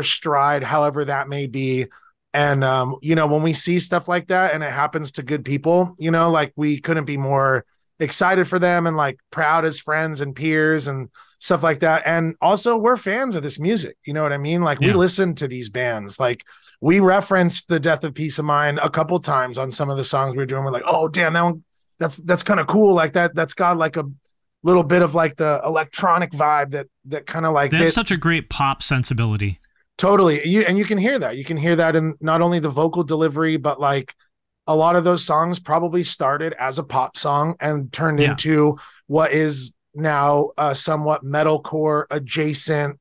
[SPEAKER 3] stride, however that may be. And when we see stuff like that and it happens to good people, like, we couldn't be more excited for them, and like proud as friends and peers and stuff like that. And also, we're fans of this music, you know what I mean? Like, we listen to these bands. Like, we referenced the Death of Peace of Mind a couple times on some of the songs we were doing. We're like, oh damn, that one, that's kind of cool. Like that's got like a little bit of like the electronic vibe that kind of like,
[SPEAKER 1] they have such a great pop sensibility.
[SPEAKER 3] Totally. You can hear that. You can hear that in not only the vocal delivery, but like a lot of those songs probably started as a pop song and turned into what is now somewhat metalcore adjacent.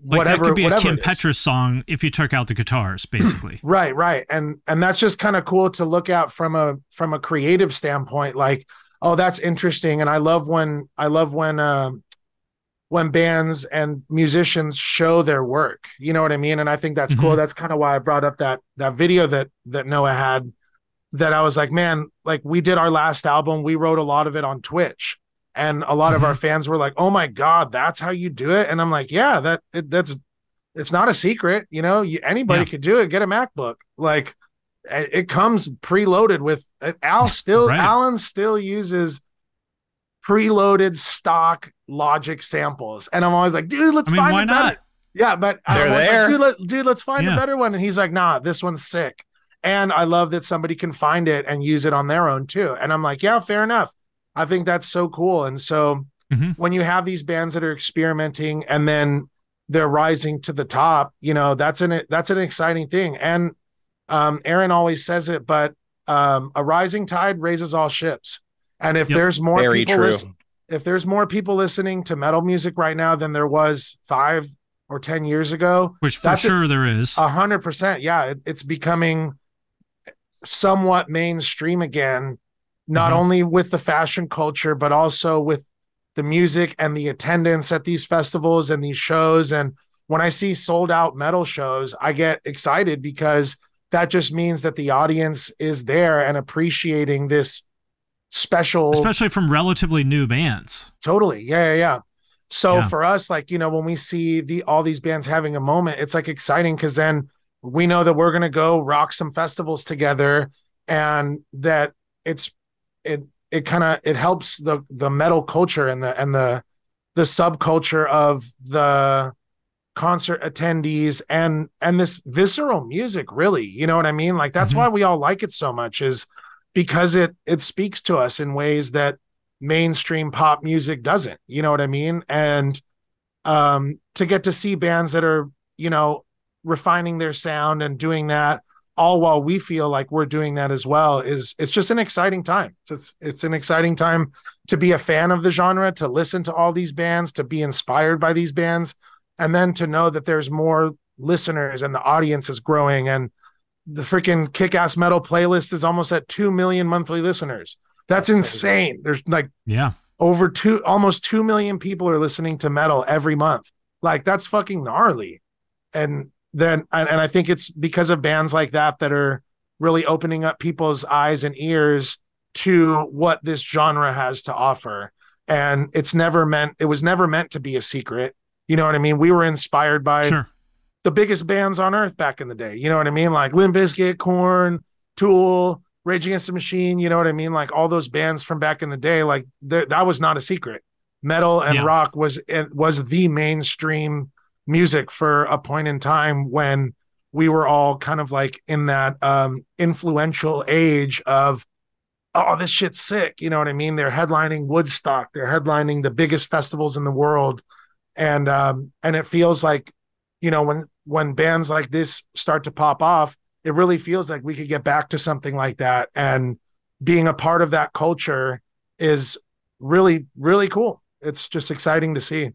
[SPEAKER 1] Like,
[SPEAKER 3] whatever,
[SPEAKER 1] that could be a Kim
[SPEAKER 3] it is.
[SPEAKER 1] Petras song if you took out the guitars, basically.
[SPEAKER 3] Right. And that's just kind of cool to look at from a creative standpoint. Like, oh, that's interesting. And I love when bands and musicians show their work, you know what I mean? And I think that's cool. That's kind of why I brought up that video that Noah had, that I was like, man, like, we did our last album. We wrote a lot of it on Twitch, and a lot of our fans were like, oh my God, that's how you do it. And I'm like, yeah, it's not a secret. Anybody could do it. Get a MacBook. Like, it comes preloaded with Alan still uses preloaded stock Logic samples, and I'm always like, dude, let's find a better. Yeah, but
[SPEAKER 2] they're there.
[SPEAKER 3] Like, dude, let's find a better one. And he's like, nah, this one's sick. And I love that somebody can find it and use it on their own too. And I'm like, yeah, fair enough. I think that's so cool. And so when you have these bands that are experimenting and then they're rising to the top, that's an exciting thing. And Aaron always says it, but a rising tide raises all ships. And if there's more if there's more people listening to metal music right now than there was 5 or 10 years ago,
[SPEAKER 1] which for sure there is
[SPEAKER 3] 100%. Yeah. It's becoming somewhat mainstream again, not only with the fashion culture, but also with the music and the attendance at these festivals and these shows. And when I see sold out metal shows, I get excited, because that just means that the audience is there and appreciating this special,
[SPEAKER 1] especially from relatively new bands.
[SPEAKER 3] Totally. Yeah. So for us, like, when we see all these bands having a moment, it's like exciting, because then we know that we're going to go rock some festivals together, and that it helps the metal culture and the subculture of the concert attendees and this visceral music, really, you know what I mean? Like, that's why we all like it so much, is because it speaks to us in ways that mainstream pop music doesn't, you know what I mean? And to get to see bands that are, refining their sound and doing that all while we feel like we're doing that as well, it's just an exciting time. It's an exciting time to be a fan of the genre, to listen to all these bands, to be inspired by these bands, and then to know that there's more listeners and the audience is growing, and the freaking Kick-Ass Metal playlist is almost at 2 million monthly listeners. That's insane. There's like almost 2 million people are listening to metal every month. Like, that's fucking gnarly. And I think it's because of bands like that are really opening up people's eyes and ears to what this genre has to offer. And it was never meant to be a secret. You know what I mean? We were inspired by the biggest bands on earth back in the day. You know what I mean? Like Limp Bizkit, Korn, Tool, Rage Against the Machine. You know what I mean? Like all those bands from back in the day, like that was not a secret. Metal and rock was the mainstream music for a point in time when we were all kind of like in that influential age of, oh, this shit's sick. You know what I mean? They're headlining Woodstock. They're headlining the biggest festivals in the world. And it feels like, you know, when bands like this start to pop off, it really feels like we could get back to something like that. And being a part of that culture is really, really cool. It's just exciting to see.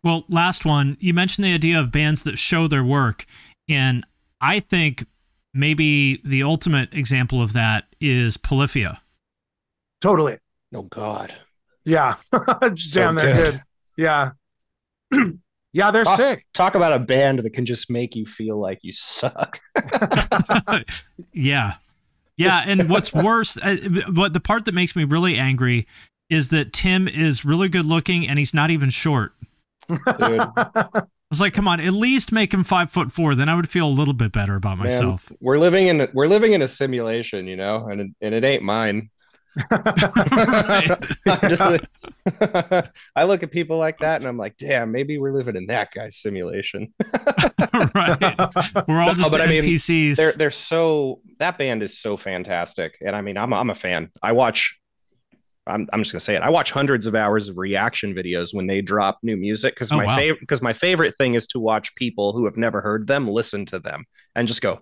[SPEAKER 1] Well, last one. You mentioned the idea of bands that show their work, and I think maybe the ultimate example of that is Polyphia.
[SPEAKER 3] Totally.
[SPEAKER 2] Oh God.
[SPEAKER 3] Yeah. Damn, they're good. Yeah. Yeah, they're sick.
[SPEAKER 2] Talk about a band that can just make you feel like you suck.
[SPEAKER 1] Yeah. Yeah, and what's worse, but the part that makes me really angry is that Tim is really good looking and he's not even short.
[SPEAKER 2] Dude.
[SPEAKER 1] I was like, come on, at least make him 5'4", then I would feel a little bit better about myself.
[SPEAKER 2] Man, we're living in a simulation, you know, and it ain't mine. I look at people like that and I'm like, damn, maybe we're living in that guy's simulation.
[SPEAKER 1] Right. We're all just NPCs.
[SPEAKER 2] I mean, they're so, that band is so fantastic. And I mean, I'm a fan. I'm just gonna say it. I watch hundreds of hours of reaction videos when they drop new music because my favorite thing is to watch people who have never heard them listen to them and just go,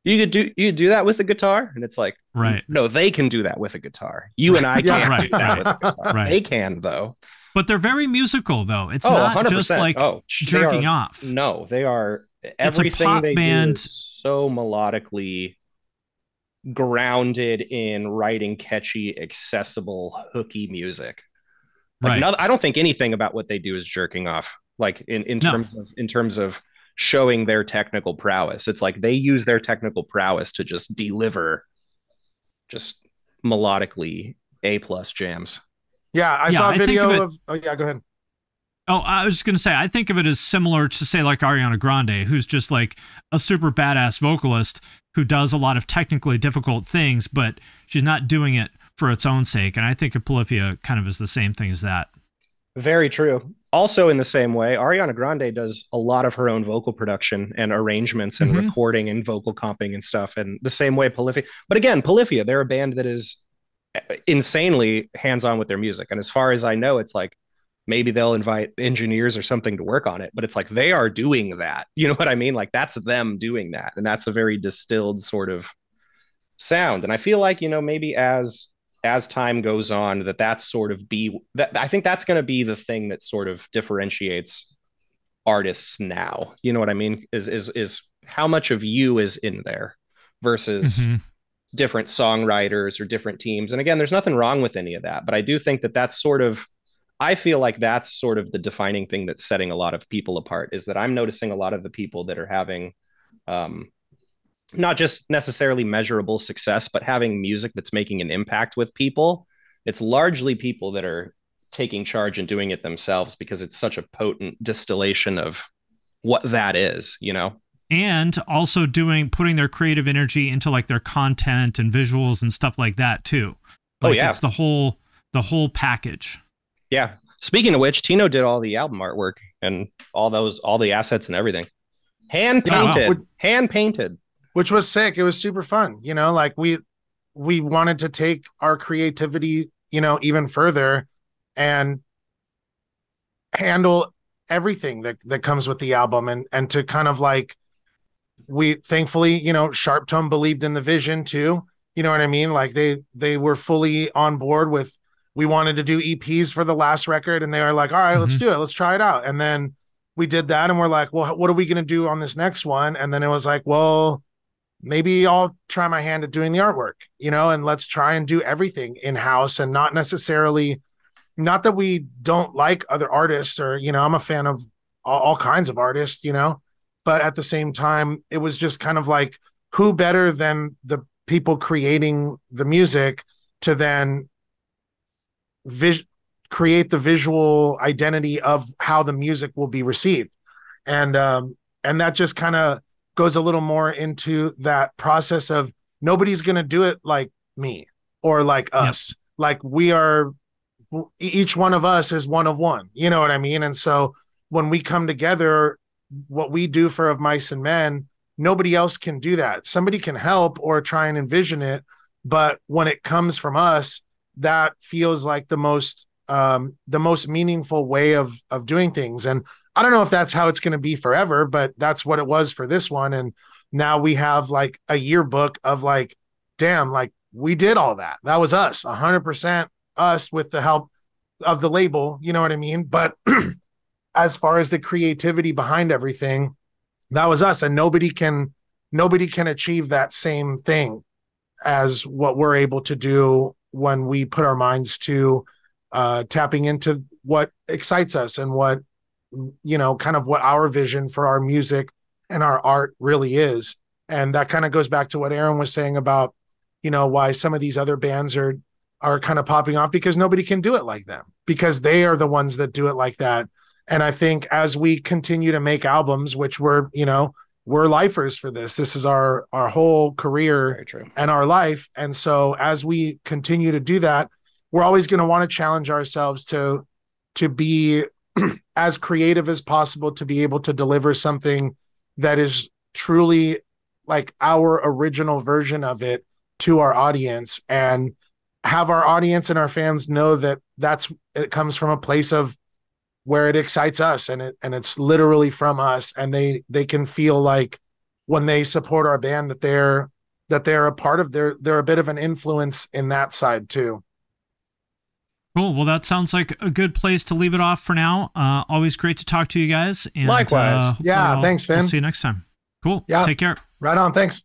[SPEAKER 2] you could do that with a guitar, and it's like,
[SPEAKER 1] right?
[SPEAKER 2] No, they can do that with a guitar. You and I can't do that with a guitar.
[SPEAKER 1] Right.
[SPEAKER 2] They can though.
[SPEAKER 1] But they're very musical though. It's not 100%. Just like jerking off.
[SPEAKER 2] No, they are. Everything they do is so melodically grounded in writing catchy, accessible, hooky music. Like, I don't think anything about what they do is jerking off. Like in terms of showing their technical prowess. It's like they use their technical prowess to just deliver just melodically A+ jams.
[SPEAKER 3] Yeah, I saw a video of oh yeah, go ahead.
[SPEAKER 1] Oh, I was just going to say, I think of it as similar to, say, like Ariana Grande, who's just like a super badass vocalist who does a lot of technically difficult things, but she's not doing it for its own sake. And I think of Polyphia kind of as the same thing as that. Very
[SPEAKER 2] true. Also, in the same way, Ariana Grande does a lot of her own vocal production and arrangements and recording and vocal comping and stuff. And the same way Polyphia. But again, Polyphia, they're a band that is insanely hands-on with their music. And as far as I know, it's like, maybe they'll invite engineers or something to work on it, but it's like they are doing that. You know what I mean? Like that's them doing that. And that's a very distilled sort of sound. And I feel like, you know, maybe as time goes on, that's sort of I think that's going to be the thing that sort of differentiates artists now. You know what I mean? Is how much of you is in there versus different songwriters or different teams. And again, there's nothing wrong with any of that, but I do think that's sort of, I feel like that's sort of the defining thing that's setting a lot of people apart, is that I'm noticing a lot of the people that are having not just necessarily measurable success, but having music that's making an impact with people. It's largely people that are taking charge and doing it themselves because it's such a potent distillation of what that is, you know?
[SPEAKER 1] And also putting their creative energy into like their content and visuals and stuff like that too. Like it's the whole package.
[SPEAKER 2] Yeah. Speaking of which, Tino did all the album artwork and all the assets and everything. Hand painted,
[SPEAKER 3] which was sick. It was super fun. You know, like we wanted to take our creativity, you know, even further and handle everything that comes with the album and to kind of like, we thankfully, you know, Sharp Tone believed in the vision too. You know what I mean? Like they were fully on board with, we wanted to do EPs for the last record and they were like, all right, let's do it. Let's try it out. And then we did that and we're like, well, what are we going to do on this next one? And then it was like, well, maybe I'll try my hand at doing the artwork, you know, and let's try and do everything in-house and not necessarily, not that we don't like other artists or, you know, I'm a fan of all kinds of artists, you know, but at the same time, it was just kind of like, who better than the people creating the music to then create the visual identity of how the music will be received. And that just kind of goes a little more into that process of nobody's going to do it like me or like us. Like each one of us is one of one, you know what I mean? And so when we come together, what we do for Of Mice and Men, nobody else can do that. Somebody can help or try and envision it. But when it comes from us, that feels like the most meaningful way of doing things. And I don't know if that's how it's going to be forever, but that's what it was for this one. And now we have like a yearbook of like, damn, like we did all that. That was us, 100% us with the help of the label. You know what I mean? But as far as the creativity behind everything, that was us. And nobody can achieve that same thing as what we're able to do when we put our minds to tapping into what excites us and what, kind of what our vision for our music and our art really is. And that kind of goes back to what Aaron was saying about, why some of these other bands are kind of popping off, because nobody can do it like them, because they are the ones that do it like that. And I think as we continue to make albums, which we're lifers for this is our whole career and our life. And so as we continue to do that, we're always going to want to challenge ourselves to be as creative as possible, to be able to deliver something that is truly like our original version of it to our audience, and have our audience and our fans know that it comes from a place of where it excites us, and it's literally from us, and they can feel like when they support our band that they're a part of, they're a bit of an influence in that side too.
[SPEAKER 1] Cool. Well, that sounds like a good place to leave it off for now. Always great to talk to you guys. And,
[SPEAKER 2] likewise.
[SPEAKER 3] Thanks, Finn.
[SPEAKER 1] I'll see you next time. Cool.
[SPEAKER 3] Yeah.
[SPEAKER 1] Take care.
[SPEAKER 3] Right on. Thanks.